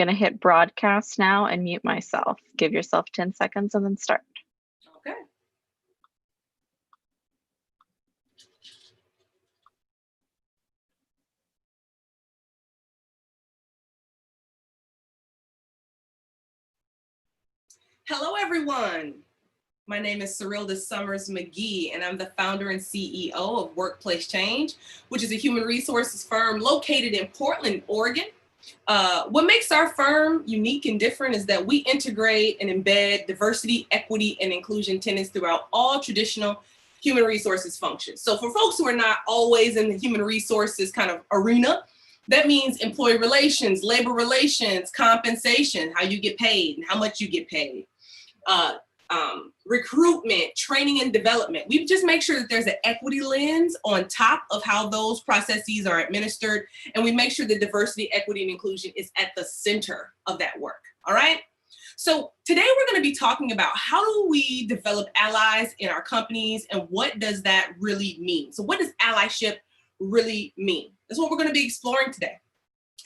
Gonna hit broadcast now and mute myself. Give yourself 10 seconds and then start. Okay. Hello, everyone. My name is Serilda Summers-McGee, and I'm the founder and CEO of Workplace Change, which is a human resources firm located in Portland, Oregon. What makes our firm unique and different is that we integrate and embed diversity, equity, and inclusion tenets throughout all traditional human resources functions. So for folks who are not always in the human resources kind of arena, that means employee relations, labor relations, compensation, how you get paid and how much you get paid. Recruitment, training and development. We just make sure that there's an equity lens on top of how those processes are administered. And we make sure that diversity, equity, and inclusion is at the center of that work. All right. So today we're going to be talking about how do we develop allies in our companies and what does that really mean? So what does allyship really mean? That's what we're going to be exploring today.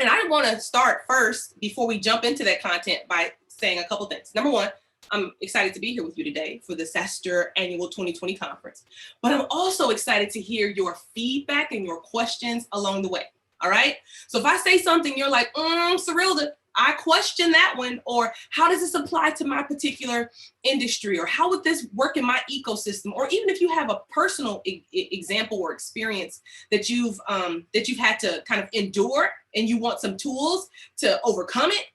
And I want to start first before we jump into that content by saying a couple things. Number one, I'm excited to be here with you today for the SASTR Annual 2020 Conference. But I'm also excited to hear your feedback and your questions along the way. All right. So if I say something, you're like, Serilda, I question that one, or how does this apply to my particular industry, or how would this work in my ecosystem, or even if you have a personal example or experience that you've had to kind of endure and you want some tools to overcome it,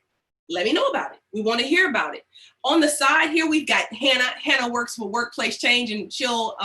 let me know about it. We want to hear about it. On the side here, we've got Hannah. Hannah works for Workplace Change, and she'll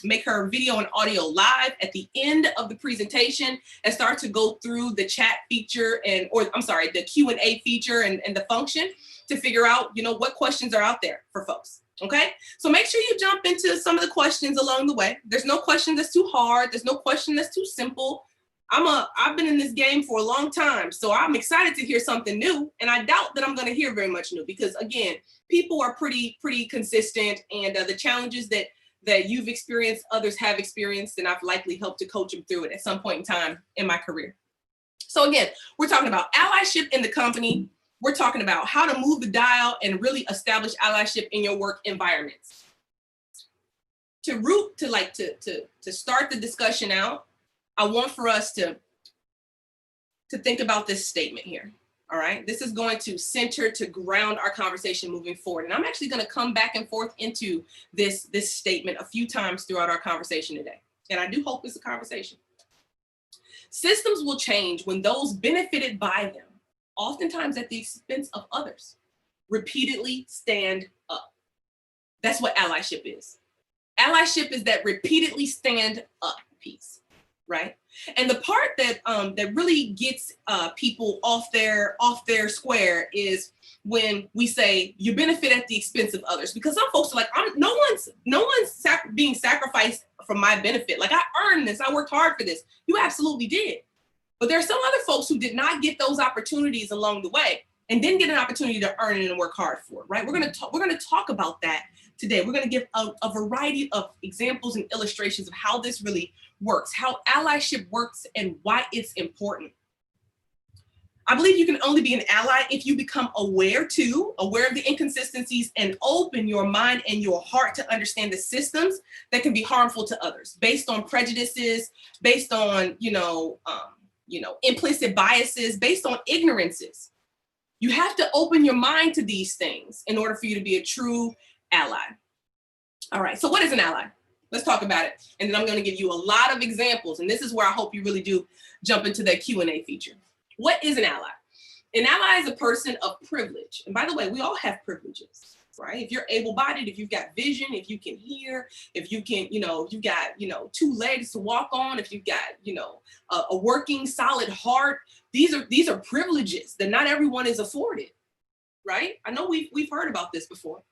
make her video and audio live at the end of the presentation and start to go through the chat feature the Q&A feature and the function to figure out, what questions are out there for folks. Okay, so make sure you jump into some of the questions along the way. There's no question that's too hard. There's no question that's too simple. I've been in this game for a long time, so I'm excited to hear something new, and I doubt that I'm going to hear very much new because, again, people are pretty consistent, and the challenges that you've experienced, others have experienced, and I've likely helped to coach them through it at some point in time in my career. So again, we're talking about allyship in the company. We're talking about how to move the dial and really establish allyship in your work environments. To start the discussion out, I want for us to think about this statement here. All right. This is going to center to ground our conversation moving forward. And I'm actually going to come back and forth into this statement a few times throughout our conversation today. And I do hope it's a conversation. Systems will change when those benefited by them, oftentimes at the expense of others, repeatedly stand up. That's what allyship is. Allyship is that repeatedly stand up piece. Right. And the part that really gets people off their square is when we say you benefit at the expense of others, because some folks are like, no one's being sacrificed for my benefit. Like, I earned this. I worked hard for this. You absolutely did. But there are some other folks who did not get those opportunities along the way and didn't get an opportunity to earn it and work hard for it. Right. We're going to talk about that today. We're going to give a variety of examples and illustrations of how this really works, how allyship works, and why it's important. I believe you can only be an ally if you become aware of the inconsistencies and open your mind and your heart to understand the systems that can be harmful to others based on prejudices, based on, implicit biases, based on ignorances. You have to open your mind to these things in order for you to be a true ally. All right, so what is an ally? Let's talk about it. And then I'm going to give you a lot of examples. And this is where I hope you really do jump into that Q&A feature. What is an ally? An ally is a person of privilege. And by the way, we all have privileges, right? If you're able-bodied, if you've got vision, if you can hear, if you can, you've got, 2 legs to walk on, if you've got, a working solid heart, these are privileges that not everyone is afforded, right? I know we've heard about this before.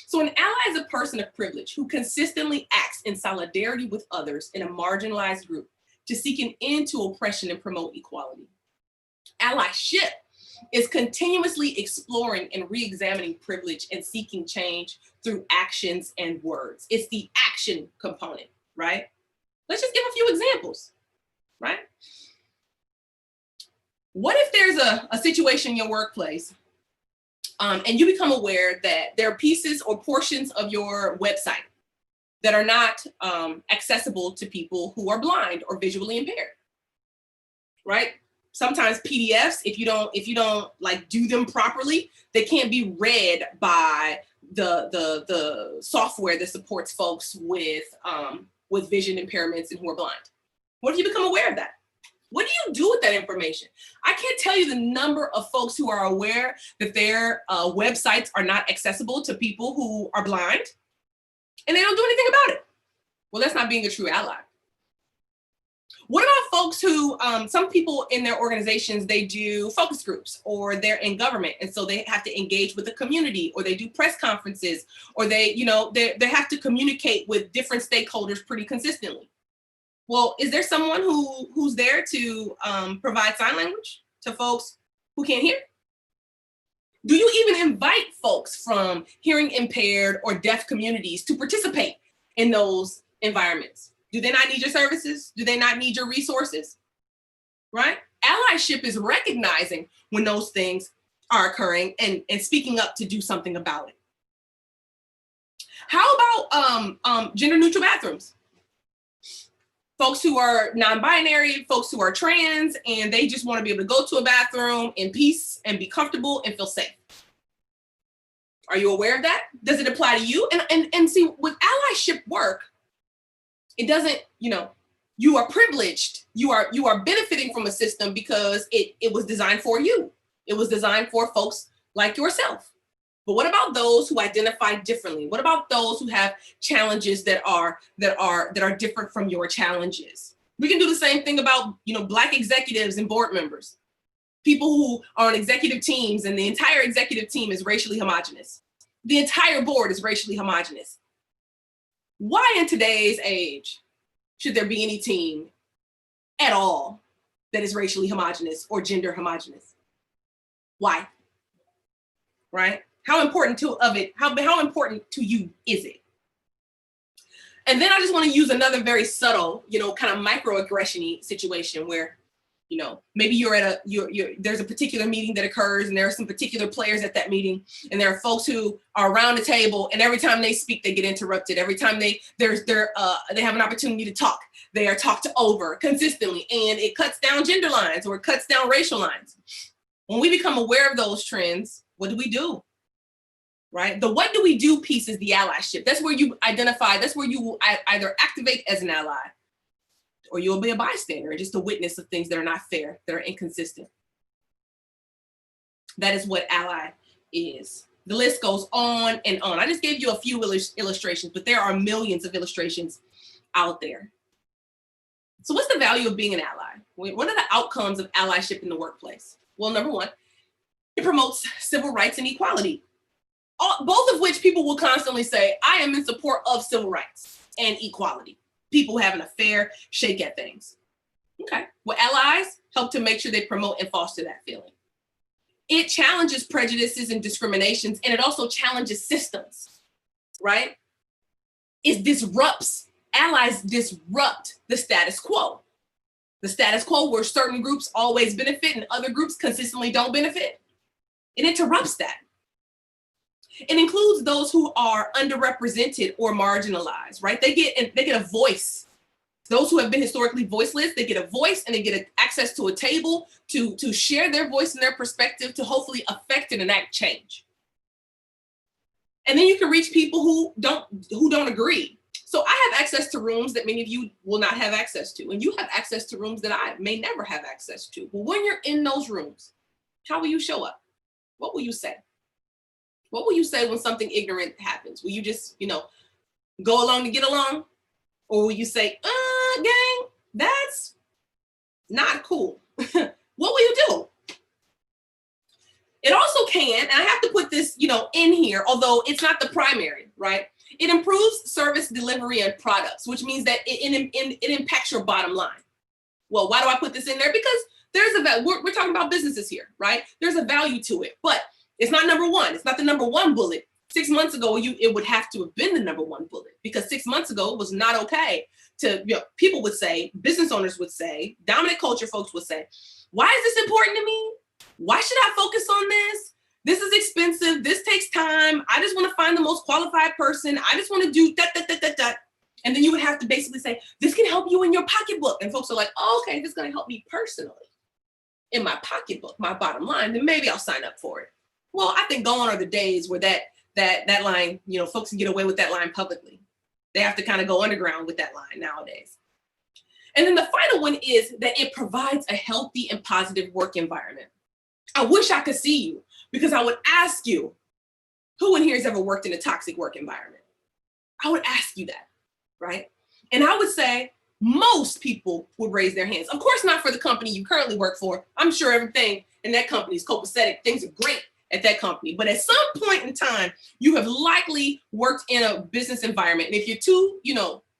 So an ally is a person of privilege who consistently acts in solidarity with others in a marginalized group to seek an end to oppression and promote equality. Allyship is continuously exploring and re-examining privilege and seeking change through actions and words. It's the action component, right? Let's just give a few examples, right? What if there's a situation in your workplace and you become aware that there are pieces or portions of your website that are not accessible to people who are blind or visually impaired, right? Sometimes PDFs, if you don't like do them properly, they can't be read by the software that supports folks with vision impairments and who are blind. What if you become aware of that? What do you do with that information? I can't tell you the number of folks who are aware that their websites are not accessible to people who are blind, and they don't do anything about it. Well, that's not being a true ally. What about folks who, some people in their organizations, they do focus groups, or they're in government, and so they have to engage with the community, or they do press conferences, or they have to communicate with different stakeholders pretty consistently. Well, is there someone who's there to provide sign language to folks who can't hear? Do you even invite folks from hearing impaired or deaf communities to participate in those environments? Do they not need your services? Do they not need your resources? Right? Allyship is recognizing when those things are occurring and speaking up to do something about it. How about gender neutral bathrooms? Folks who are non-binary, folks who are trans, and they just want to be able to go to a bathroom in peace and be comfortable and feel safe. Are you aware of that? Does it apply to you? And see, with allyship work, it doesn't, you are privileged. You are benefiting from a system because it was designed for you. It was designed for folks like yourself. But what about those who identify differently? What about those who have challenges that are different from your challenges? We can do the same thing about, Black executives and board members, people who are on executive teams and the entire executive team is racially homogenous. The entire board is racially homogenous. Why in today's age should there be any team at all that is racially homogenous or gender homogenous? Why? Right? How important how important to you is it? And then I just want to use another very subtle, kind of microaggression-y situation where, maybe you're at there's a particular meeting that occurs and there are some particular players at that meeting, and there are folks who are around the table, and every time they speak, they get interrupted. Every time they have an opportunity to talk, they are talked over consistently, and it cuts down gender lines or it cuts down racial lines. When we become aware of those trends, what do we do? Right? The what do we do piece is the allyship. That's where you identify, that's where you will either activate as an ally, or you'll be a bystander and just a witness of things that are not fair, that are inconsistent. That is what ally is. The list goes on and on. I just gave you a few illustrations, but there are millions of illustrations out there. So what's the value of being an ally? What are the outcomes of allyship in the workplace? Well, number one, it promotes civil rights and equality. Both of which people will constantly say, I am in support of civil rights and equality. People having a fair shake at things. Okay. Well, allies help to make sure they promote and foster that feeling. It challenges prejudices and discriminations, and it also challenges systems, right? Allies disrupt the status quo. The status quo where certain groups always benefit and other groups consistently don't benefit. It interrupts that. It includes those who are underrepresented or marginalized, right? They get a voice. Those who have been historically voiceless, they get a voice and they get access to a table to share their voice and their perspective to hopefully affect and enact change. And then you can reach people who don't agree. So I have access to rooms that many of you will not have access to, and you have access to rooms that I may never have access to. But when you're in those rooms, how will you show up? What will you say? What will you say when something ignorant happens? Will you just, go along to get along? Or will you say, gang, that's not cool? What will you do? It also can, and I have to put this, in here, although it's not the primary, right? It improves service delivery and products, which means that it impacts your bottom line. Well, why do I put this in there? Because there's a value. We're talking about businesses here, right? There's a value to it, but it's not number one. It's not the number one bullet. 6 months ago, it would have to have been the number one bullet, because 6 months ago it was not okay to, people would say, business owners would say, dominant culture folks would say Why is this important to me? Why should I focus on this? This is expensive. This takes time. I just want to find the most qualified person. I just want to do that. And then you would have to basically say, this can help you in your pocketbook. And folks are like, oh, okay, this is going to help me personally in my pocketbook, my bottom line. Then maybe I'll sign up for it. Well, I think gone are the days where that line, folks can get away with that line publicly. They have to kind of go underground with that line nowadays. And then the final one is that it provides a healthy and positive work environment. I wish I could see you, because I would ask you, who in here has ever worked in a toxic work environment? I would ask you that, right? And I would say most people would raise their hands. Of course, not for the company you currently work for. I'm sure everything in that company is copacetic. Things are great at that company. But at some point in time, you have likely worked in a business environment. And if you're too,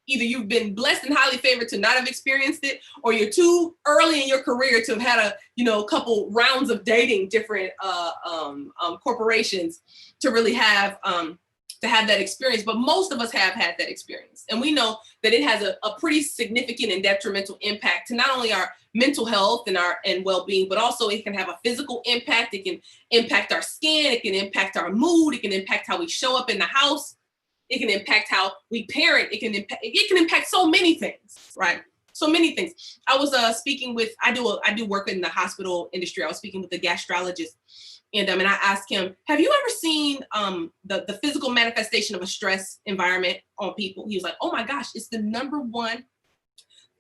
either you've been blessed and highly favored to not have experienced it, or you're too early in your career to have had a couple rounds of dating different corporations to really have that experience. But most of us have had that experience. And we know that it has a pretty significant and detrimental impact to not only our mental health and well-being, but also it can have a physical impact. It can impact our skin. It can impact our mood. It can impact how we show up in the house. It can impact how we parent. It can impact so many things, right? So many things. I was speaking with, I do work in the hospital industry. I was speaking with a gastrologist, and I asked him, have you ever seen the physical manifestation of a stress environment on people? He was like, oh my gosh, it's the number one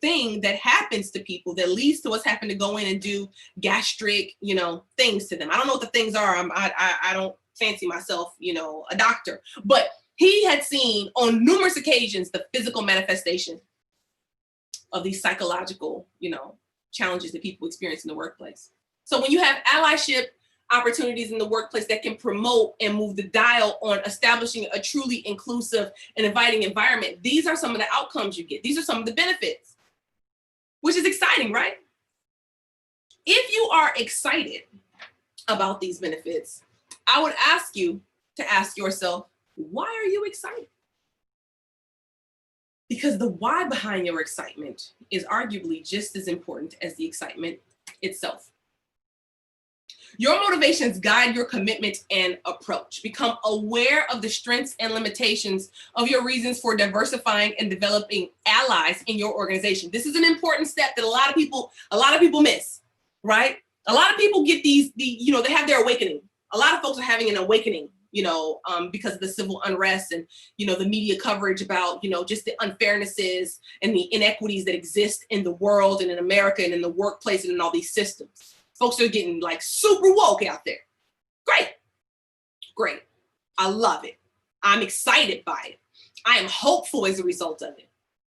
thing that happens to people that leads to us having to go in and do gastric, things to them. I don't know what the things are. I don't fancy myself, a doctor, but he had seen on numerous occasions the physical manifestation of these psychological, challenges that people experience in the workplace. So when you have allyship opportunities in the workplace that can promote and move the dial on establishing a truly inclusive and inviting environment, these are some of the outcomes you get. These are some of the benefits, which is exciting, right? If you are excited about these benefits, I would ask you to ask yourself, why are you excited? Because the why behind your excitement is arguably just as important as the excitement itself. Your motivations guide your commitment and approach. Become aware of the strengths and limitations of your reasons for diversifying and developing allies in your organization. This is an important step that a lot of people miss, right? A lot of people get they have their awakening. A lot of folks are having an awakening, because of the civil unrest and, the media coverage about, just the unfairnesses and the inequities that exist in the world and in America and in the workplace and in all these systems. Folks are getting like super woke out there. Great. I love it. I'm excited by it. I am hopeful as a result of it.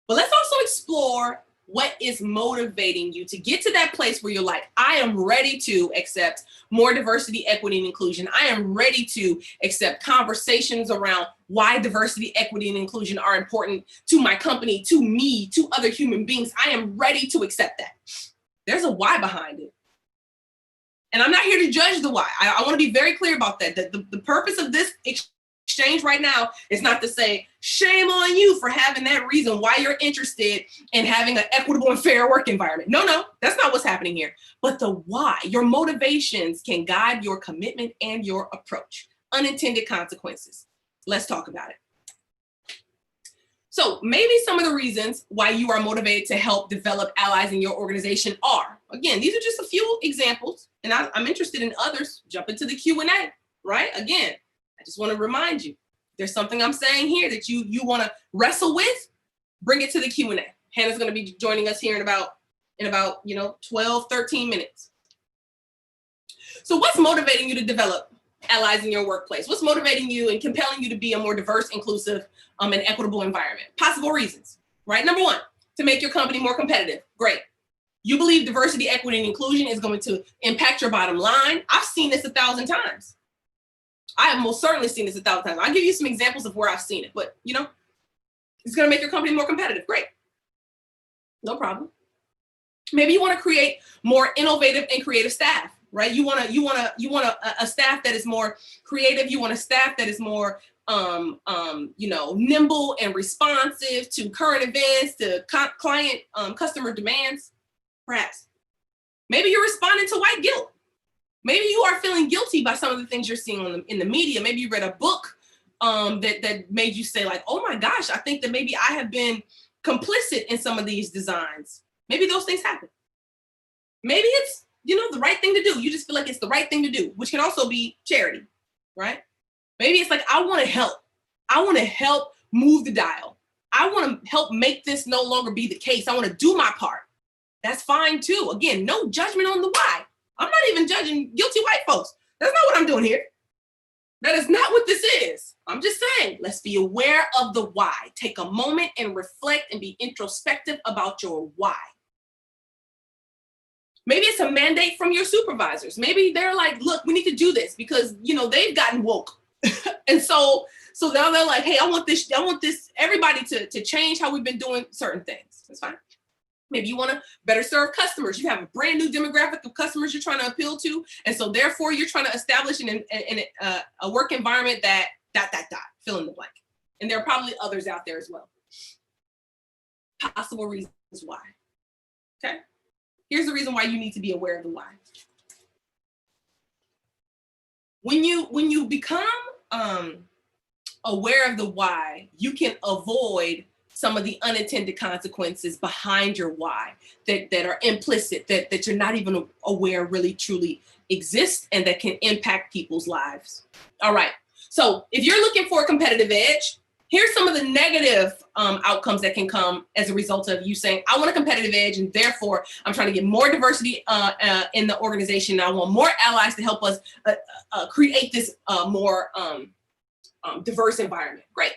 But let's also explore what is motivating you to get to that place where you're like, I am ready to accept more diversity, equity, and inclusion. I am ready to accept conversations around why diversity, equity, and inclusion are important to my company, to me, to other human beings. I am ready to accept that. There's a why behind it. And I'm not here to judge the why. I want to be very clear about that. The purpose of this exchange right now is not to say, shame on you for having that reason why you're interested in having an equitable and fair work environment. No, that's not what's happening here. But the why, your motivations can guide your commitment and your approach. Unintended consequences. Let's talk about it. So maybe some of the reasons why you are motivated to help develop allies in your organization are, again, these are just a few examples, and I'm interested in others. Jump into the Q&A, right? Again, I just want to remind you, there's something I'm saying here that you want to wrestle with, bring it to the Q&A. Hannah's going to be joining us here in about 12, 13 minutes. So what's motivating you to develop allies in your workplace? What's motivating you and compelling you to be a more diverse, inclusive, and equitable environment? Possible reasons, right? Number one, to make your company more competitive. Great. You believe diversity, equity, and inclusion is going to impact your bottom line. I've seen this 1,000 times. I have most certainly seen this 1,000 times. I'll give you some examples of where I've seen it, but it's going to make your company more competitive. Great. No problem. Maybe you want to create more innovative and creative staff, right? You want a staff that is more creative. You want a staff that is more, nimble and responsive to current events, to client, customer demands, perhaps. Maybe you're responding to white guilt. Maybe you are feeling guilty by some of the things you're seeing in the media. Maybe you read a book that made you say like, oh my gosh, I think that maybe I have been complicit in some of these designs. Maybe those things happen. Maybe it's, the right thing to do. You just feel like it's the right thing to do, which can also be charity, right? Maybe it's like, I want to help. I want to help move the dial. I want to help make this no longer be the case. I want to do my part. That's fine too. Again, no judgment on the why. I'm not even judging guilty white folks. That's not what I'm doing here. That is not what this is. I'm just saying, let's be aware of the why. Take a moment and reflect and be introspective about your why. Maybe it's a mandate from your supervisors. Maybe they're like, look, we need to do this because, they've gotten woke. And so now they're like, hey, I want this, everybody to change how we've been doing certain things. That's fine. Maybe you want to better serve customers. You have a brand new demographic of customers you're trying to appeal to. And so therefore you're trying to establish a work environment that ... fill in the blank. And there are probably others out there as well. Possible reasons why. Okay. Here's the reason why you need to be aware of the why. When you become aware of the why, you can avoid some of the unintended consequences behind your why that are implicit, that you're not even aware really truly exist and that can impact people's lives. All right. So if you're looking for a competitive edge, here's some of the negative outcomes that can come as a result of you saying, I want a competitive edge, and therefore I'm trying to get more diversity in the organization. I want more allies to help us create this more diverse environment. Great.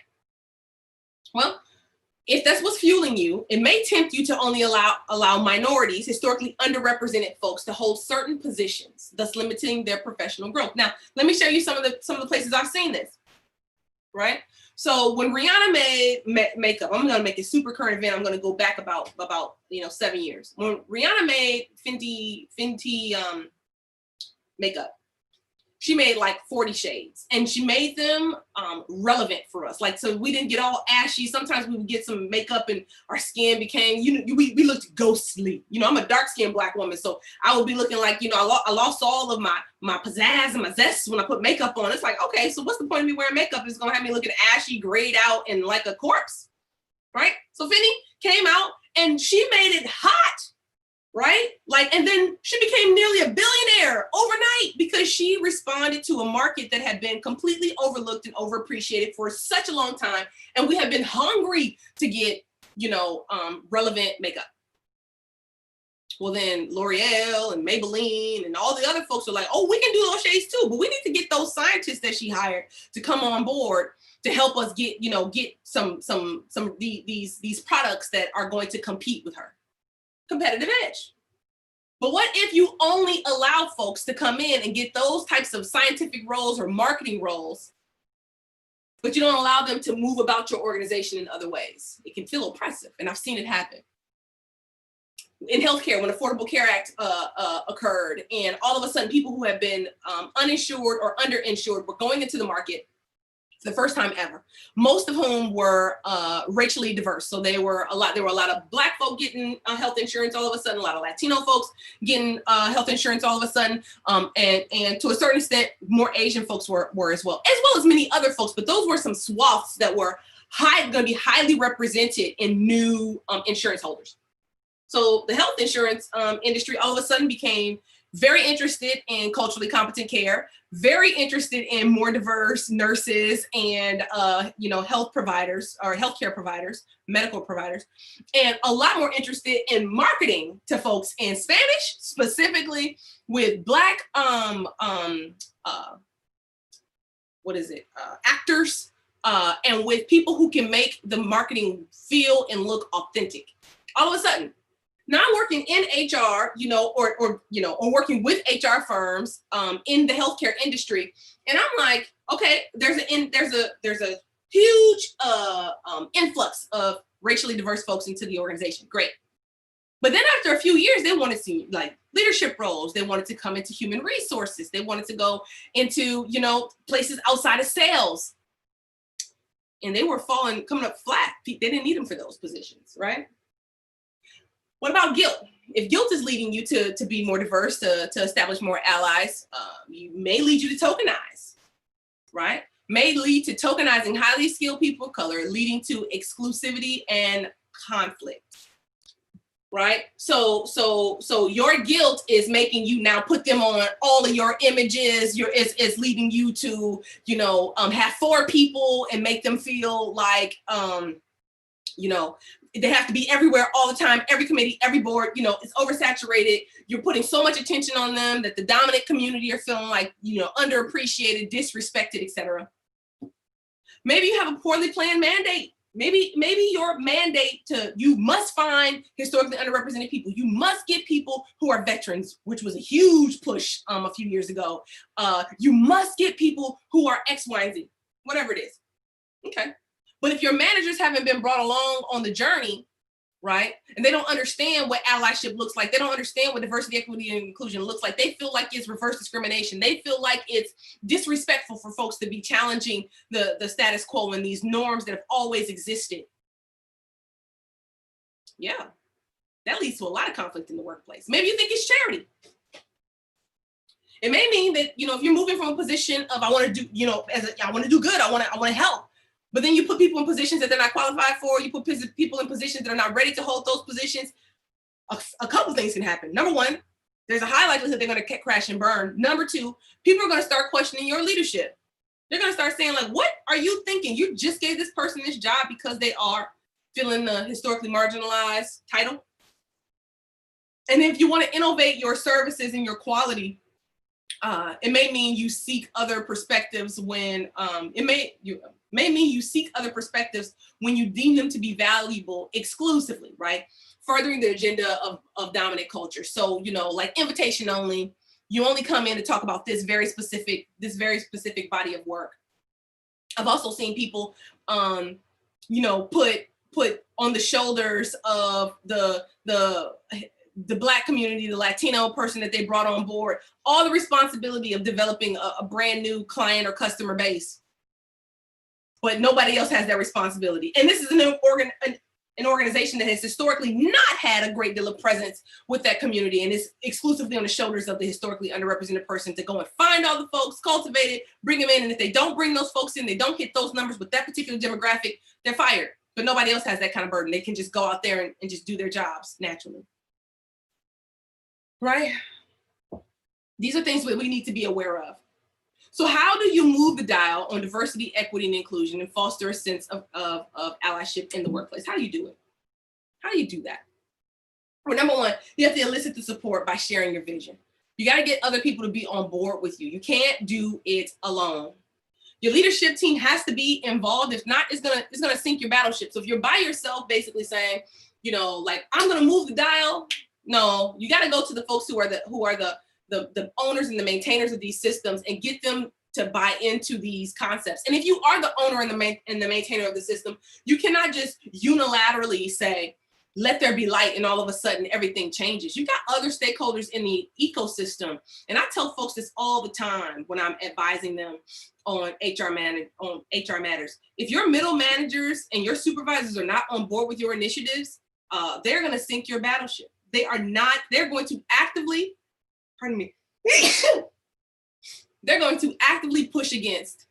Well, if that's what's fueling you, it may tempt you to only allow minorities, historically underrepresented folks, to hold certain positions, thus limiting their professional growth. Now, let me show you some of the places I've seen this. Right? So when Rihanna made makeup, I'm going to make a super current event. I'm going to go back about 7 years. When Rihanna made Fenty makeup, she made like 40 shades, and she made them relevant for us. Like, so we didn't get all ashy. Sometimes we would get some makeup and our skin became, we looked ghostly. I'm a dark skinned Black woman. So I would be looking like, I lost all of my pizzazz and my zest when I put makeup on. It's like, okay, so what's the point of me wearing makeup? It's going to have me looking ashy, grayed out, and like a corpse, right? So Fenty came out and she made it hot. Right? And then she became nearly a billionaire overnight because she responded to a market that had been completely overlooked and overappreciated for such a long time. And we have been hungry to get, relevant makeup. Well, then L'Oreal and Maybelline and all the other folks are like, oh, we can do those shades too, but we need to get those scientists that she hired to come on board to help us get some these products that are going to compete with her. Competitive edge. But what if you only allow folks to come in and get those types of scientific roles or marketing roles, but you don't allow them to move about your organization in other ways? It can feel oppressive, and I've seen it happen. In healthcare, when Affordable Care Act occurred, and all of a sudden people who have been uninsured or underinsured were going into the market for the first time ever, most of whom were racially diverse. So there were a lot of Black folk getting health insurance all of a sudden, a lot of Latino folks getting health insurance all of a sudden, and to a certain extent, more Asian folks were as well as many other folks. But those were some swaths that were going to be highly represented in new insurance holders. So the health insurance industry all of a sudden became very interested in culturally competent care, very interested in more diverse nurses and health providers or healthcare providers, medical providers, and a lot more interested in marketing to folks in Spanish, specifically with Black actors, and with people who can make the marketing feel and look authentic. All of a sudden, now I'm working in HR, or working with HR firms in the healthcare industry, and I'm like, okay, there's a huge influx of racially diverse folks into the organization. Great, but then after a few years, they wanted to like leadership roles. They wanted to come into human resources. They wanted to go into places outside of sales, and they were coming up flat. They didn't need them for those positions, right? What about guilt? If guilt is leading you to be more diverse, to establish more allies, you may lead you to tokenize, right? May lead to tokenizing highly skilled people of color, leading to exclusivity and conflict, right? So your guilt is making you now put them on all of your images. It's leading you to, have 4 people and make them feel like, they have to be everywhere all the time, every committee, every board, it's oversaturated. You're putting so much attention on them that the dominant community are feeling like, underappreciated, disrespected, etc. Maybe you have a poorly planned mandate. Maybe your mandate you must find historically underrepresented people. You must get people who are veterans, which was a huge push a few years ago. You must get people who are X, Y, and Z, whatever it is. Okay. But if your managers haven't been brought along on the journey, right, and they don't understand what allyship looks like, they don't understand what diversity, equity, and inclusion looks like, they feel like it's reverse discrimination. They feel like it's disrespectful for folks to be challenging the status quo and these norms that have always existed. Yeah, that leads to a lot of conflict in the workplace. Maybe you think it's charity. It may mean that, if you're moving from a position of I want to do, I want to do good, I want to help. But then you put people in positions that they're not qualified for. You put people in positions that are not ready to hold those positions. A couple things can happen. Number one, there's a high likelihood they're going to crash and burn. Number two, people are going to start questioning your leadership. They're going to start saying, like, what are you thinking? You just gave this person this job because they are filling the historically marginalized title. And if you want to innovate your services and your quality, it may mean you seek other perspectives when may mean you seek other perspectives when you deem them to be valuable exclusively, right? Furthering the agenda of dominant culture. So, like invitation only, you only come in to talk about this very specific body of work. I've also seen people, put on the shoulders of the Black community, the Latino person that they brought on board, all the responsibility of developing a brand new client or customer base. But nobody else has that responsibility. And this is an organization that has historically not had a great deal of presence with that community, and is exclusively on the shoulders of the historically underrepresented person to go and find all the folks, cultivate it, bring them in. And if they don't bring those folks in, they don't hit those numbers with that particular demographic, they're fired. But nobody else has that kind of burden. They can just go out there and just do their jobs naturally. Right? These are things that we need to be aware of. So how do you move the dial on diversity, equity, and inclusion and foster a sense of allyship in the workplace? How do you do it? How do you do that? Well, number one, you have to elicit the support by sharing your vision. You got to get other people to be on board with you. You can't do it alone. Your leadership team has to be involved. If not, it's gonna sink your battleship. So if you're by yourself, basically saying, like, I'm gonna move the dial. No, you got to go to the folks who are the owners and the maintainers of these systems and get them to buy into these concepts. And if you are the owner and the maintainer of the system, you cannot just unilaterally say, let there be light, and all of a sudden everything changes. You got other stakeholders in the ecosystem. And I tell folks this all the time when I'm advising them on HR matters. If your middle managers and your supervisors are not on board with your initiatives, they're going to sink your battleship. They're going to actively, pardon me, they're going to actively push against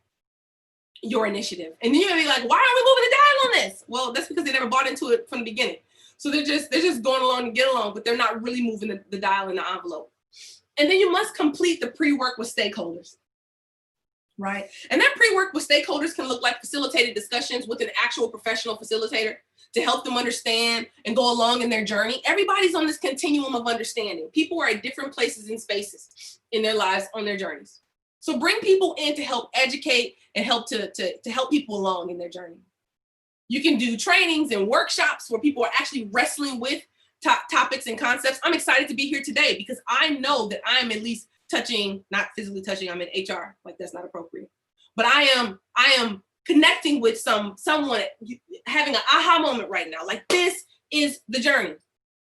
your initiative. And then you're gonna be like, why are we moving the dial on this? Well, that's because they never bought into it from the beginning. So they're just going along to get along, but they're not really moving the dial in the envelope. And then you must complete the pre-work with stakeholders, right? And that pre-work with stakeholders can look like facilitated discussions with an actual professional facilitator to help them understand and go along in their journey. Everybody's on this continuum of understanding. People are at different places and spaces in their lives on their journeys. So bring people in to help educate and help to help people along in their journey. You can do trainings and workshops where people are actually wrestling with topics and concepts. I'm excited to be here today because I know that I'm at least touching, not physically touching, I'm in HR, like that's not appropriate. But I am connecting with someone having an aha moment right now. Like, this is the journey.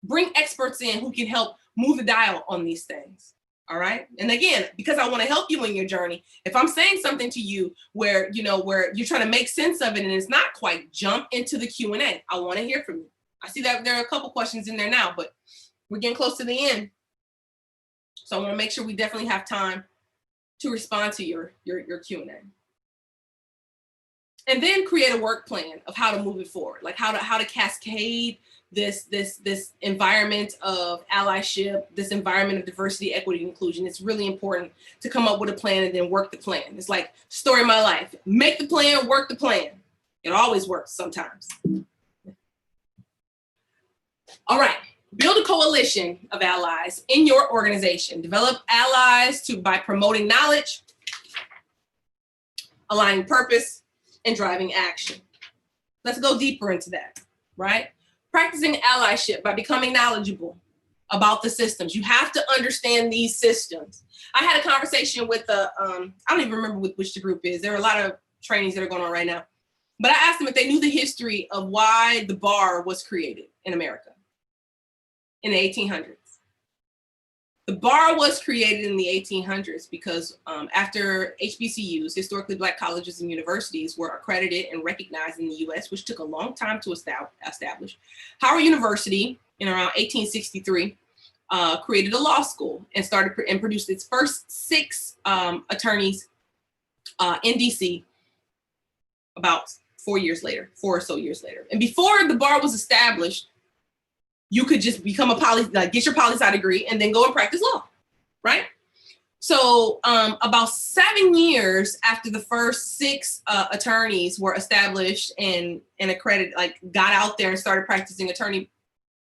Bring experts in who can help move the dial on these things. All right. And again, because I want to help you in your journey, if I'm saying something to you where you're trying to make sense of it and it's not quite, jump into the Q&A. I want to hear from you. I see that there are a couple questions in there now, but we're getting close to the end. So I want to make sure we definitely have time to respond to your Q&A. And then create a work plan of how to move it forward, like how to cascade this environment of allyship, this environment of diversity, equity, and inclusion. It's really important to come up with a plan and then work the plan. It's like story of my life. Make the plan, work the plan. It always works sometimes. All right, build a coalition of allies in your organization. Develop allies by promoting knowledge, aligning purpose, and driving action. Let's go deeper into that, right? Practicing allyship by becoming knowledgeable about the systems. You have to understand these systems. I had a conversation with I don't even remember which the group is. There are a lot of trainings that are going on right now. But I asked them if they knew the history of why the bar was created in America in the 1800s. The bar was created in the 1800s because after HBCUs, historically Black colleges and universities, were accredited and recognized in the US, which took a long time to establish, Howard University in around 1863 created a law school and produced its first 6 attorneys in DC about 4 or so years later. And before the bar was established, you could just become get your poli-sci degree and then go and practice law, right? So about 7 years after the first 6 attorneys were established and accredited, like got out there and started practicing attorney,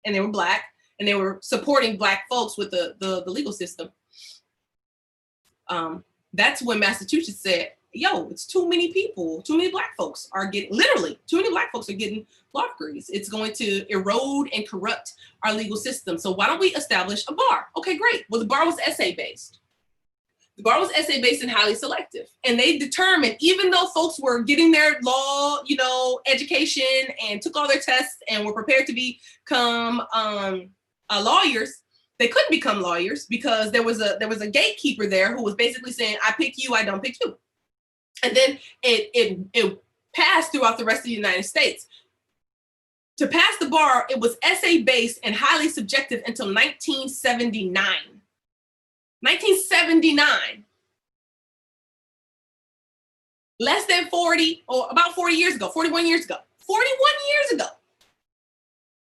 and they were Black, and they were supporting Black folks with the legal system. That's when Massachusetts said, yo, it's too many people, too many Black folks are getting, literally, too many Black folks are getting law degrees. It's going to erode and corrupt our legal system. So why don't we establish a bar? Okay, great. Well, the bar was essay-based. The bar was essay-based and highly selective. And they determined, even though folks were getting their law, education and took all their tests and were prepared to become lawyers, they couldn't become lawyers because there was a gatekeeper there who was basically saying, I pick you, I don't pick you. And then it passed throughout the rest of the United States. To pass the bar, it was essay-based and highly subjective until 1979. 1979. Less than 40, or about 40 years ago, 41 years ago, 41 years ago,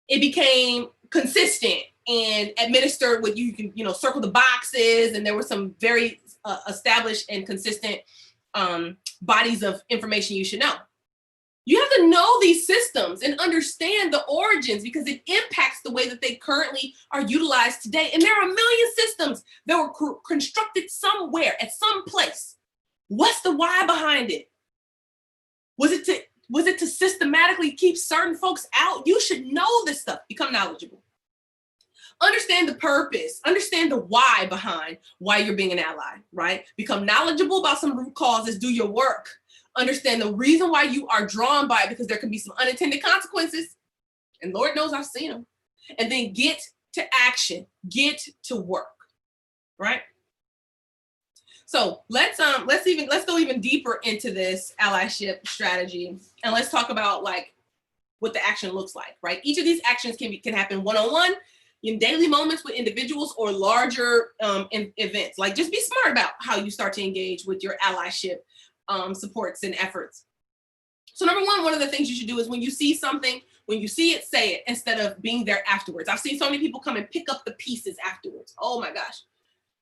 it became consistent and administered with, you can, circle the boxes, and there were some very established and consistent bodies of information you should know. You have to know these systems and understand the origins because it impacts the way that they currently are utilized today. And there are a million systems that were constructed somewhere at some place. What's the why behind it? Was it to systematically keep certain folks out? You should know this stuff. Become knowledgeable. Understand the purpose, understand the why behind why you're being an ally, right? Become knowledgeable about some root causes, do your work. Understand the reason why you are drawn by it, because there can be some unintended consequences. And Lord knows I've seen them. And then get to action, get to work, right? So let's go even deeper into this allyship strategy, and let's talk about like what the action looks like, right? Each of these actions can happen one-on-one, in daily moments with individuals, or larger events. Like, just be smart about how you start to engage with your allyship supports and efforts. So number one of the things you should do is when you see something, when you see it, say it instead of being there afterwards. I've seen so many people come and pick up the pieces afterwards. Oh my gosh,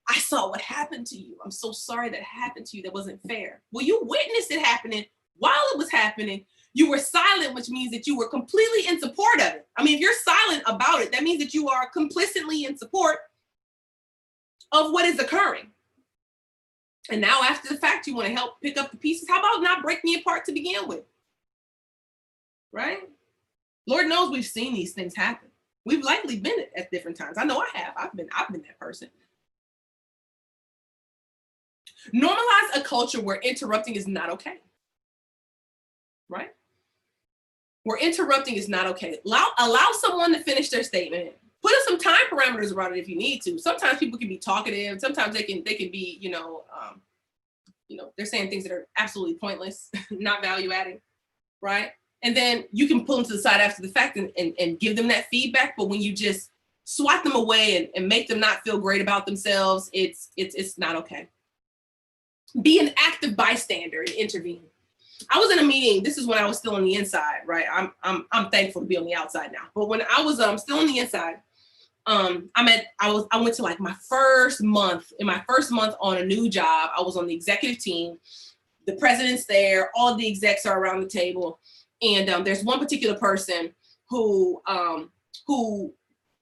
I saw what happened to you. I'm so sorry that happened to you. That wasn't fair. Well, you witnessed it happening while it was happening. You were silent, which means that you were completely in support of it. I mean, if you're silent about it, that means that you are complicitly in support of what is occurring. And now after the fact, you want to help pick up the pieces. How about not break me apart to begin with? Right? Lord knows we've seen these things happen. We've likely been at different times. I know I have. I've been that person. Normalize a culture where interrupting is not okay. Right? Where interrupting is not okay. Allow someone to finish their statement. Put some time parameters around it if you need to. Sometimes people can be talkative. Sometimes they can be, they're saying things that are absolutely pointless, not value adding, right? And then you can pull them to the side after the fact and give them that feedback. But when you just swat them away and make them not feel great about themselves, it's not okay. Be an active bystander and intervene. I was in a meeting. This is when I was still on the inside, right? I'm thankful to be on the outside now. But when I was still on the inside, I went to like my first month. In my first month on a new job, I was on the executive team. The president's there. All the execs are around the table, and there's one particular person who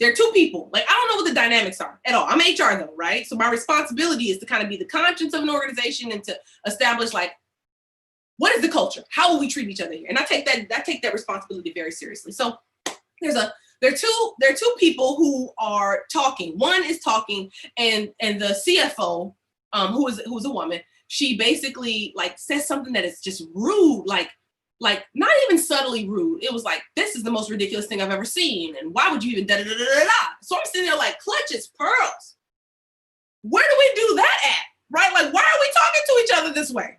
there are two people. Like, I don't know what the dynamics are at all. I'm HR though, right? So my responsibility is to kind of be the conscience of an organization and to establish, like, what is the culture? How will we treat each other here? And I take that responsibility very seriously. So there are two people who are talking. One is talking, and the CFO, who's a woman, she basically like says something that is just rude, like not even subtly rude. It was like, this is the most ridiculous thing I've ever seen. And why would you even da da da da da? So I'm sitting there like, clutches pearls. Where do we do that at? Right? Like, why are we talking to each other this way?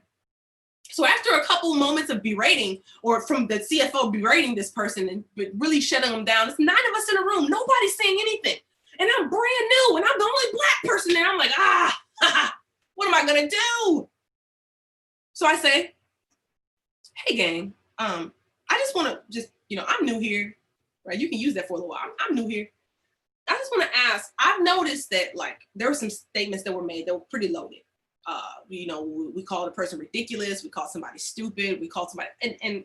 So after a couple moments of berating, or from the CFO berating this person and really shutting them down, it's 9 of us in a room. Nobody's saying anything. And I'm brand new and I'm the only Black person there. I'm like, what am I gonna do? So I say, hey gang, I just wanna I'm new here, right? You can use that for a little while. I'm new here. I just wanna ask, I've noticed that like there were some statements that were made that were pretty loaded. We call the person ridiculous, we call somebody stupid, we call somebody, and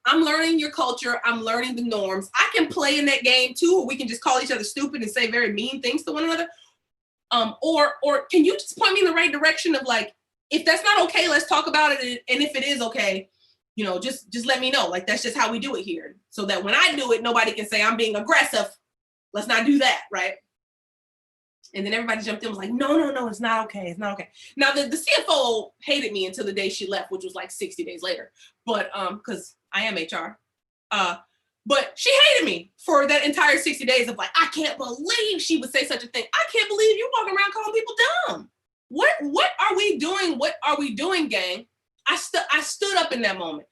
I'm learning your culture, I'm learning the norms. I can play in that game too, or we can just call each other stupid and say very mean things to one another. Or can you just point me in the right direction of like, if that's not okay, let's talk about it. And if it is okay, just let me know. Like, that's just how we do it here. So that when I do it, nobody can say I'm being aggressive. Let's not do that, right? And then everybody jumped in and was like, no, it's not okay. It's not okay. Now, the CFO hated me until the day she left, which was like 60 days later. But because I am HR. But she hated me for that entire 60 days of like, I can't believe she would say such a thing. I can't believe you're walking around calling people dumb. What are we doing? What are we doing, gang? I stood up in that moment,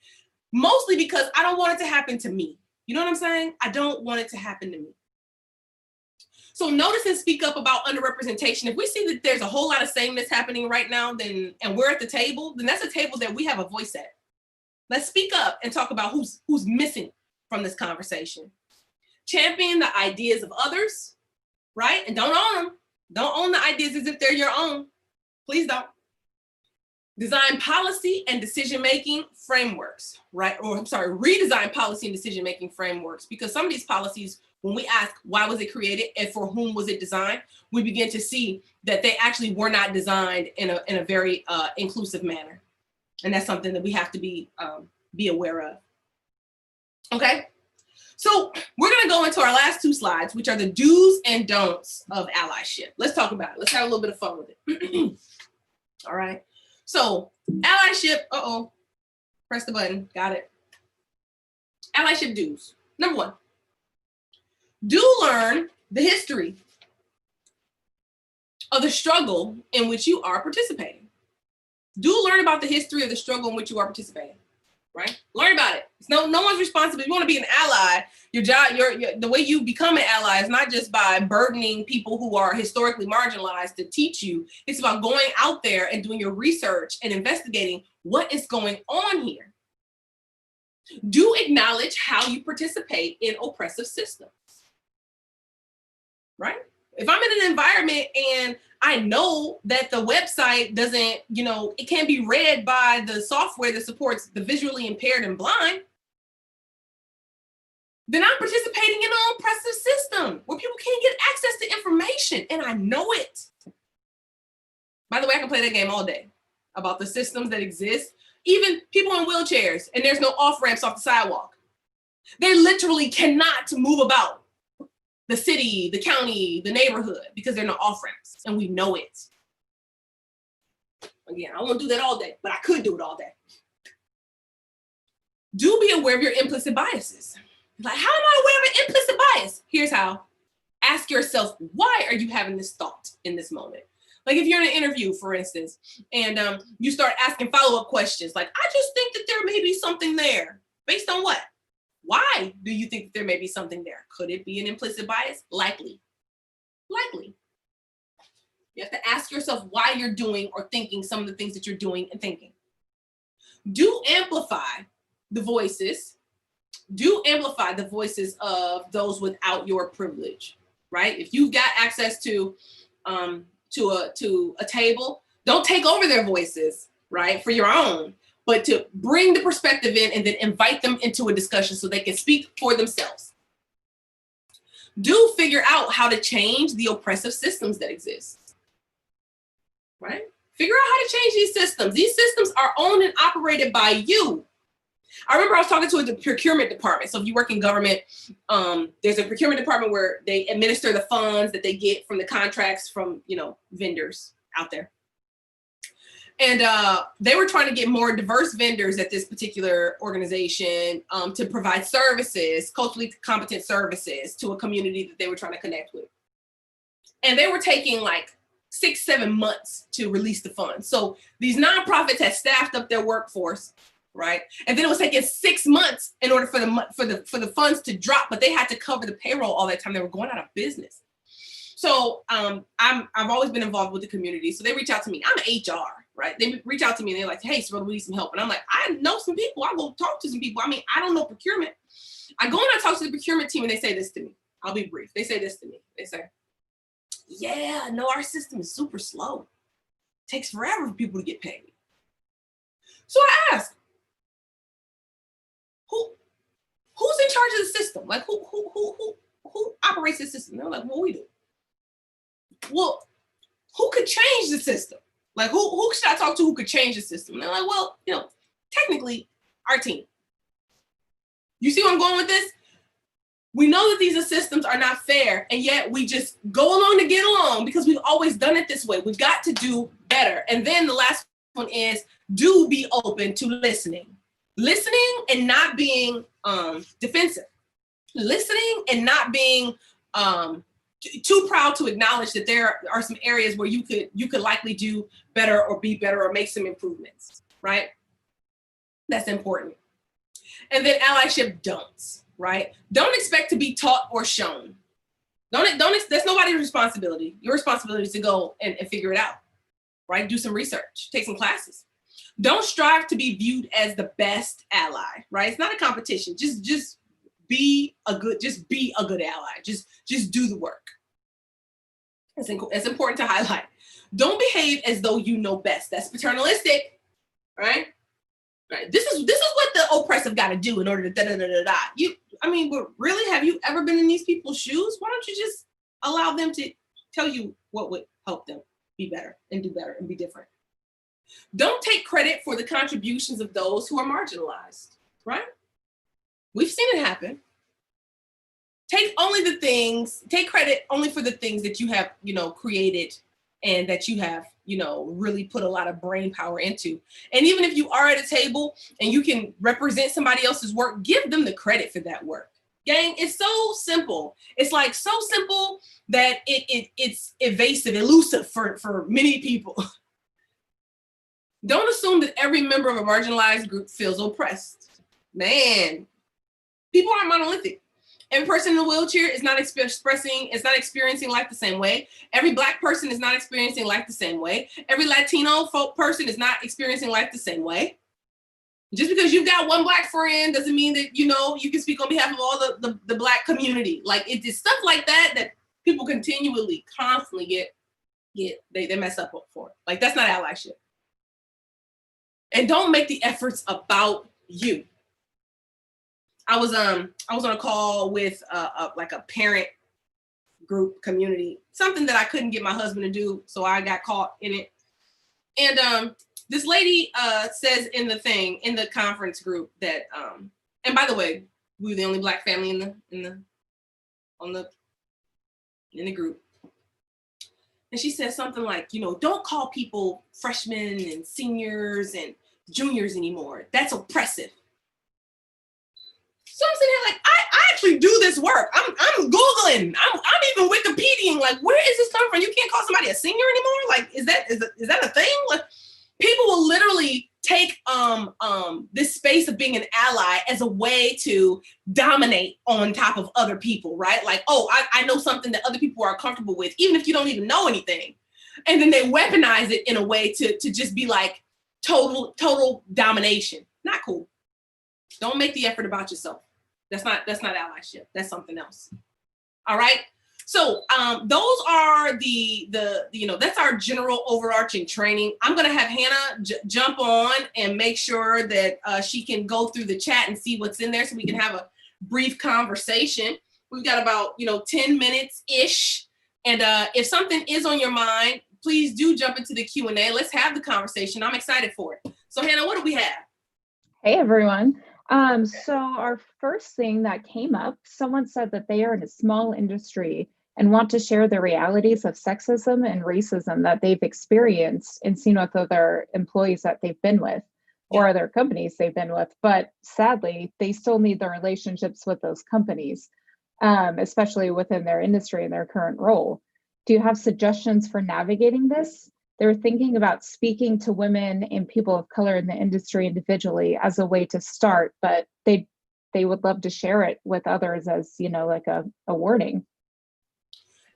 mostly because I don't want it to happen to me. You know what I'm saying? I don't want it to happen to me. So notice and speak up about underrepresentation. If we see that there's a whole lot of sameness happening right now, and we're at the table, then that's a table that we have a voice at. Let's speak up and talk about who's missing from this conversation. Champion the ideas of others, right? And don't own them. Don't own the ideas as if they're your own. Please don't. Design policy and decision-making frameworks, right? Redesign policy and decision-making frameworks, because some of these policies, when we ask why was it created and for whom was it designed, we begin to see that they actually were not designed in a very inclusive manner. And that's something that we have to be aware of. Okay, so we're gonna go into our last 2 slides, which are the do's and don'ts of allyship. Let's talk about it. Let's have a little bit of fun with it. All right, so allyship, press the button, got it. Allyship do's. Number 1, do learn the history of the struggle in which you are participating. Do learn about the history of the struggle in which you are participating, right? Learn about it. It's no one's responsibility. If you want to be an ally, your job, the way you become an ally is not just by burdening people who are historically marginalized to teach you. It's about going out there and doing your research and investigating what is going on here. Do acknowledge how you participate in oppressive systems. Right? If I'm in an environment and I know that the website doesn't, it can't be read by the software that supports the visually impaired and blind, then I'm participating in an oppressive system where people can't get access to information, and I know it. By the way, I can play that game all day about the systems that exist. Even people in wheelchairs, and there's no off-ramps off the sidewalk. They literally cannot move about the city, the county, the neighborhood, because there are no off-ramps, and we know it. Again, I won't do that all day, but I could do it all day. Do be aware of your implicit biases. Like, how am I aware of an implicit bias? Here's how. Ask yourself, why are you having this thought in this moment? Like, if you're in an interview, for instance, and you start asking follow-up questions, like, I just think that there may be something there. Based on what? Why do you think there may be something there? Could it be an implicit bias? Likely. You have to ask yourself why you're doing or thinking some of the things that you're doing and thinking. Do amplify the voices. Do amplify the voices of those without your privilege, right? If you've got access to a table, don't take over their voices, right, for your own, but to bring the perspective in and then invite them into a discussion so they can speak for themselves. Do figure out how to change the oppressive systems that exist, right? Figure out how to change these systems. These systems are owned and operated by you. I remember I was talking to the procurement department. So if you work in government, there's a procurement department where they administer the funds that they get from the contracts from, vendors out there. And they were trying to get more diverse vendors at this particular organization to provide services, culturally competent services to a community that they were trying to connect with. And they were taking like 6-7 months to release the funds. So these nonprofits had staffed up their workforce, right? And then it was taking 6 months in order for the funds to drop, but they had to cover the payroll all that time. They were going out of business. So I've always been involved with the community. So they reach out to me. I'm HR, right? They reach out to me and they're like, hey, Serilda, we need some help. And I'm like, I know some people. I'll go talk to some people. I mean, I don't know procurement. I go and I talk to the procurement team and they say this to me. I'll be brief. They say this to me. They say, yeah, no, our system is super slow. It takes forever for people to get paid. So I ask, who's in charge of the system? Like who operates the system? They're like, well, we do. Well, who could change the system? Like who should I talk to who could change the system? And they're like, well, technically our team. You see where I'm going with this? We know that these systems are not fair, and yet we just go along to get along because we've always done it this way. We've got to do better. And then the last one is do be open to listening. Listening and not being defensive. Listening and not being too proud to acknowledge that there are some areas where you could likely do better or be better or make some improvements, right? That's important. And then allyship don'ts, right? Don't expect to be taught or shown. That's nobody's responsibility. Your responsibility is to go and figure it out, right? Do some research, take some classes. Don't strive to be viewed as the best ally, right? It's not a competition. Just be a good ally. Just do the work. It's important to highlight. Don't behave as though you know best. That's paternalistic, right? Right. This is what the oppressive got to do in order to but really, have you ever been in these people's shoes? Why don't you just allow them to tell you what would help them be better and do better and be different? Don't take credit for the contributions of those who are marginalized, right? We've seen it happen. Take credit only for the things that you have, created and that you have, really put a lot of brain power into. And even if you are at a table and you can represent somebody else's work, give them the credit for that work. Gang, it's so simple. It's like so simple that it's elusive for many people. Don't assume that every member of a marginalized group feels oppressed. Man, people aren't monolithic. Every person in a wheelchair is not experiencing life the same way. Every Black person is not experiencing life the same way. Every Latino person is not experiencing life the same way. Just because you've got one Black friend doesn't mean that, you can speak on behalf of all the Black community. Like it's stuff like that people constantly they mess up for. Like that's not allyship. And don't make the efforts about you. I was on a call with a parent group community, something that I couldn't get my husband to do, so I got caught in it. And this lady says in the conference group that and by the way, we were the only Black family in the group. And she says something like, don't call people freshmen and seniors and juniors anymore. That's oppressive. So I'm sitting here like, I actually do this work. I'm Googling. I'm even Wikipediaing. Like, where is this coming from? You can't call somebody a senior anymore? Like, is that a thing? Like, people will literally take this space of being an ally as a way to dominate on top of other people, right? Like, oh, I know something that other people are comfortable with, even if you don't even know anything. And then they weaponize it in a way to just be like total domination. Not cool. Don't make the effort about yourself. That's not allyship. That's something else. All right. So those are the that's our general overarching training. I'm going to have Hannah jump on and make sure that she can go through the chat and see what's in there so we can have a brief conversation. We've got about 10 minutes ish. And if something is on your mind, please do jump into the Q&A. Let's have the conversation. I'm excited for it. So Hannah, what do we have? Hey, everyone. So our first thing that came up, someone said that they are in a small industry and want to share the realities of sexism and racism that they've experienced and seen with other employees that they've been with or other companies they've been with. But sadly, they still need the relationships with those companies, especially within their industry and their current role. Do you have suggestions for navigating this? They're thinking about speaking to women and people of color in the industry individually as a way to start, but they would love to share it with others as, like a warning.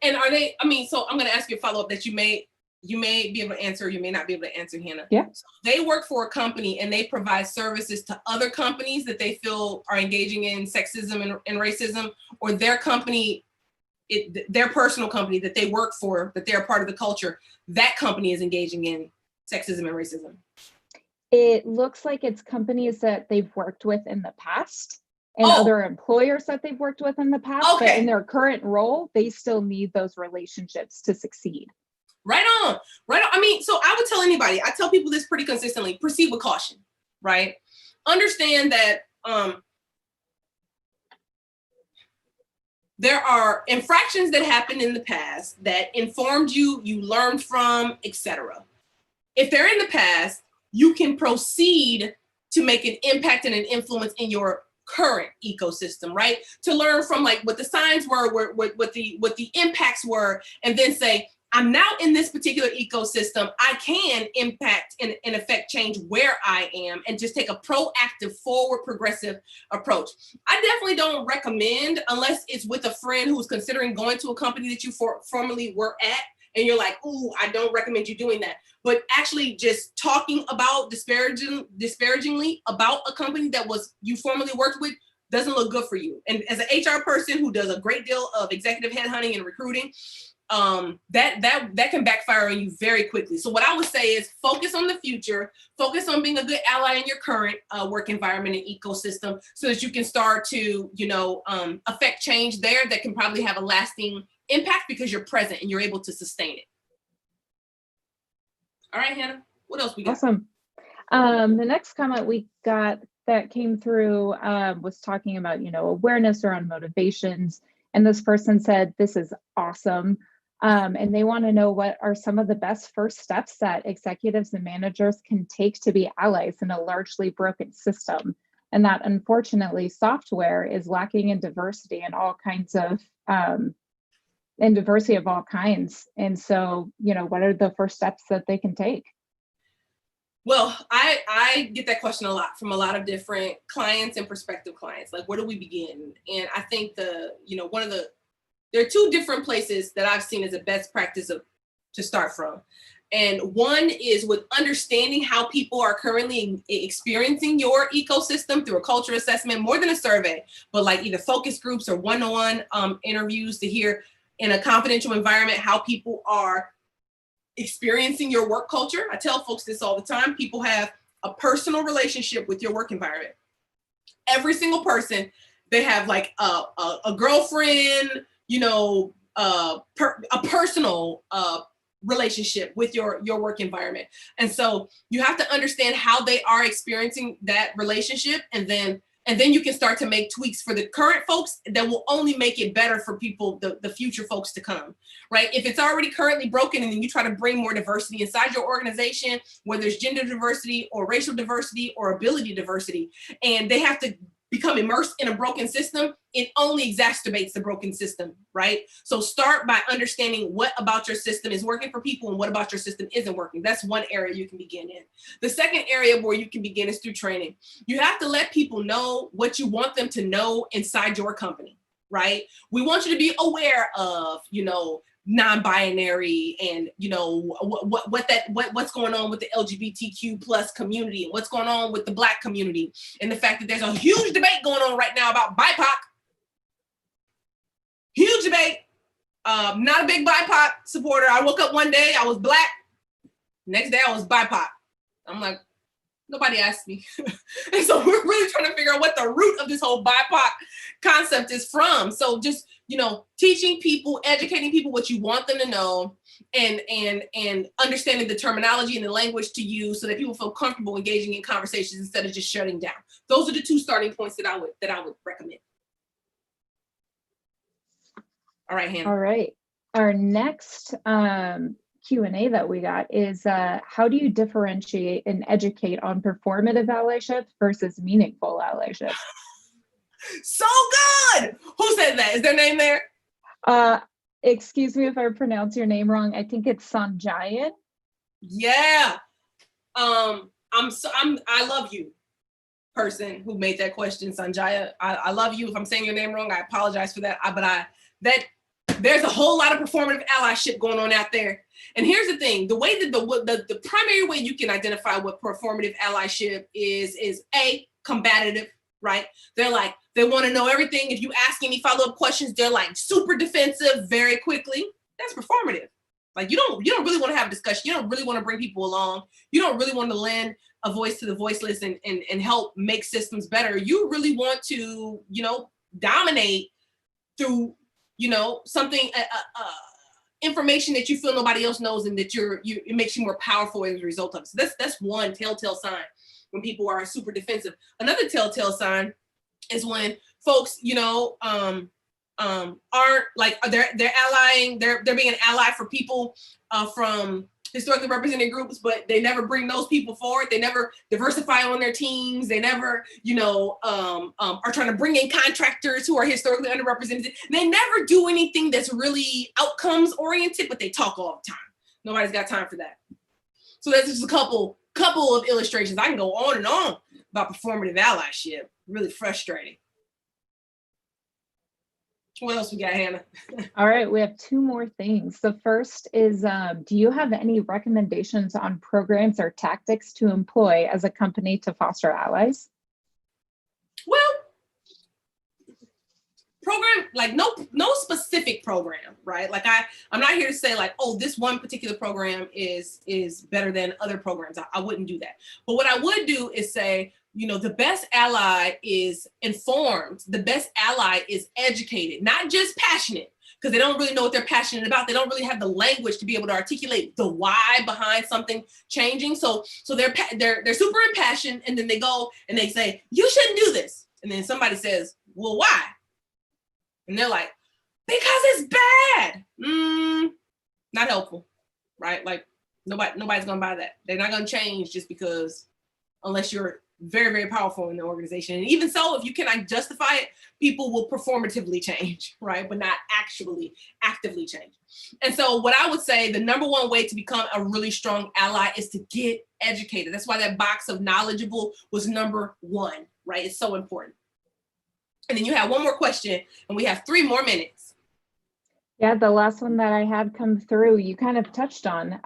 And are they, so I'm going to ask you a follow-up that you may be able to answer, or you may not be able to answer, Hannah. Yeah. So they work for a company and they provide services to other companies that they feel are engaging in sexism and racism, or their company, their personal company that they work for, that they're a part of the culture, that company is engaging in sexism and racism? It looks like it's companies that they've worked with in the past and other employers that they've worked with in the past, but in their current role, they still need those relationships to succeed. Right on. So I would tell anybody, I tell people this pretty consistently, proceed with caution, right? Understand that there are infractions that happened in the past that informed you, you learned from, etc. If they're in the past, you can proceed to make an impact and an influence in your current ecosystem, right? To learn from like what the signs were, what the impacts were, and then say, I'm now in this particular ecosystem. I can impact and affect change where I am, and just take a proactive, forward, progressive approach. I definitely don't recommend, unless it's with a friend who's considering going to a company that you formerly were at, and you're like, ooh, I don't recommend you doing that. But actually just talking about disparagingly about a company that you formerly worked with doesn't look good for you. And as an HR person who does a great deal of executive headhunting and recruiting, that can backfire on you very quickly. So what I would say is focus on the future, focus on being a good ally in your current work environment and ecosystem, so that you can start to, affect change there that can probably have a lasting impact because you're present and you're able to sustain it. All right, Hannah, what else we got? Awesome. The next comment we got that came through was talking about, awareness around motivations. And this person said, this is awesome. And they want to know what are some of the best first steps that executives and managers can take to be allies in a largely broken system. And that unfortunately software is lacking in diversity in all kinds of, and diversity of all kinds. And so, what are the first steps that they can take? Well, I get that question a lot from a lot of different clients and prospective clients. Like, where do we begin? And I think there are two different places that I've seen as a best practice to start from. And one is with understanding how people are currently experiencing your ecosystem through a culture assessment, more than a survey, but like either focus groups or one-on-one interviews to hear in a confidential environment how people are experiencing your work culture. I tell folks this all the time. People have a personal relationship with your work environment. Every single person, they have like a girlfriend, a personal relationship with your work environment. And so you have to understand how they are experiencing that relationship, and then you can start to make tweaks for the current folks that will only make it better for people, the future folks to come, right? If it's already currently broken and then you try to bring more diversity inside your organization, whether it's gender diversity or racial diversity or ability diversity, and they have to become immersed in a broken system, it only exacerbates the broken system, right? So start by understanding what about your system is working for people and what about your system isn't working. That's one area you can begin in. The second area where you can begin is through training. You have to let people know what you want them to know inside your company, right? We want you to be aware of, non-binary and what's going on with the LGBTQ plus community and what's going on with the Black community, and the fact that there's a huge debate going on right now about BIPOC. Huge debate. Not a big BIPOC supporter. I woke up one day, I was Black. Next day I was BIPOC. I'm like, nobody asked me. And so we're really trying to figure out what the root of this whole BIPOC concept is from. So just, teaching people, educating people what you want them to know, and understanding the terminology and the language to use so that people feel comfortable engaging in conversations instead of just shutting down. Those are the two starting points that I would recommend. All right, Hannah. All right. Our next Q&A that we got is how do you differentiate and educate on performative allyship versus meaningful allyship? So good. Who said that? Is their name there? Excuse me if I pronounce your name wrong. I think it's Sanjayan. Yeah. I love you, person who made that question, Sanjaya. I love you. If I'm saying your name wrong, I apologize for that. There's a whole lot of performative allyship going on out there. And here's the thing, the way that the primary way you can identify what performative allyship is A, combative, right? They're like, they want to know everything. If you ask any follow-up questions, they're like super defensive very quickly. That's performative. Like you don't really want to have a discussion. You don't really want to bring people along. You don't really want to lend a voice to the voiceless and help make systems better. You really want to, dominate through, something, information that you feel nobody else knows, and that it makes you more powerful as a result of it. So that's one telltale sign when people are super defensive. Another telltale sign is when folks, aren't like they're allying, they're being an ally for people from historically represented groups, but they never bring those people forward. They never diversify on their teams. They never, are trying to bring in contractors who are historically underrepresented. They never do anything that's really outcomes oriented, but they talk all the time. Nobody's got time for that. So that's just a couple of illustrations. I can go on and on about performative allyship. Really frustrating. What else we got, Hannah? All right, we have two more things. The first is, do you have any recommendations on programs or tactics to employ as a company to foster allies? Well, program, like no specific program, right? Like I'm not here to say like, oh, this one particular program is better than other programs. I wouldn't do that. But what I would do is say, the best ally is informed. The best ally is educated, not just passionate, because they don't really know what they're passionate about. They don't really have the language to be able to articulate the why behind something changing. So they're super impassioned, and then they go and they say, you shouldn't do this. And then somebody says, well, why? And they're like, because it's bad. Not helpful, right? Like nobody's gonna buy that. They're not gonna change just because, unless you're very, very powerful in the organization. And even so, if you cannot justify it, people will performatively change, right? But not actually actively change. And so what I would say, the number one way to become a really strong ally is to get educated. That's why that box of knowledgeable was number one, right? It's so important. And then you have one more question, and we have 3 more minutes. Yeah, the last one that I had come through, you kind of touched on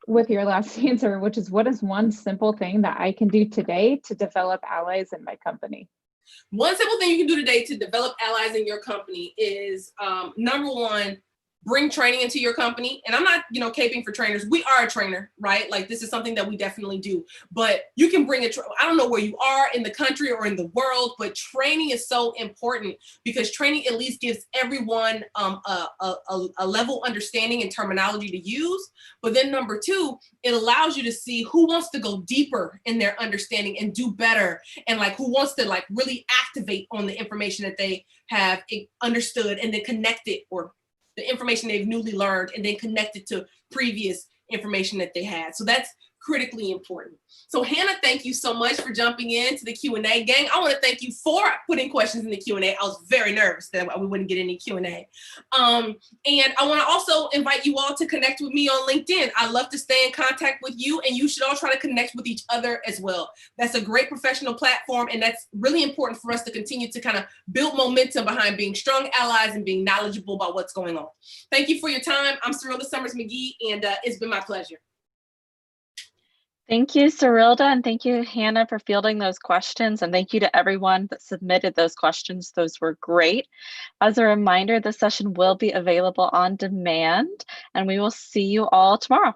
with your last answer, which is, what is one simple thing that I can do today to develop allies in my company? One simple thing you can do today to develop allies in your company is, number one, bring training into your company. And I'm not, caping for trainers. We are a trainer, right? Like this is something that we definitely do, but you can bring I don't know where you are in the country or in the world, but training is so important because training at least gives everyone a level understanding and terminology to use. But then number 2, it allows you to see who wants to go deeper in their understanding and do better. And like who wants to like really activate on the information that they have understood and then connect it, or the information they've newly learned and then connect it to previous information that they had. So that's critically important. So Hannah, thank you so much for jumping into the Q&A. Gang, I want to thank you for putting questions in the Q&A. I was very nervous that we wouldn't get any Q&A. And I want to also invite you all to connect with me on LinkedIn. I love to stay in contact with you, and you should all try to connect with each other as well. That's a great professional platform, and that's really important for us to continue to kind of build momentum behind being strong allies and being knowledgeable about what's going on. Thank you for your time. I'm Serilda Summers-McGee, and it's been my pleasure. Thank you, Serilda, and thank you, Hannah, for fielding those questions, and thank you to everyone that submitted those questions. Those were great. As a reminder, the session will be available on demand, and we will see you all tomorrow.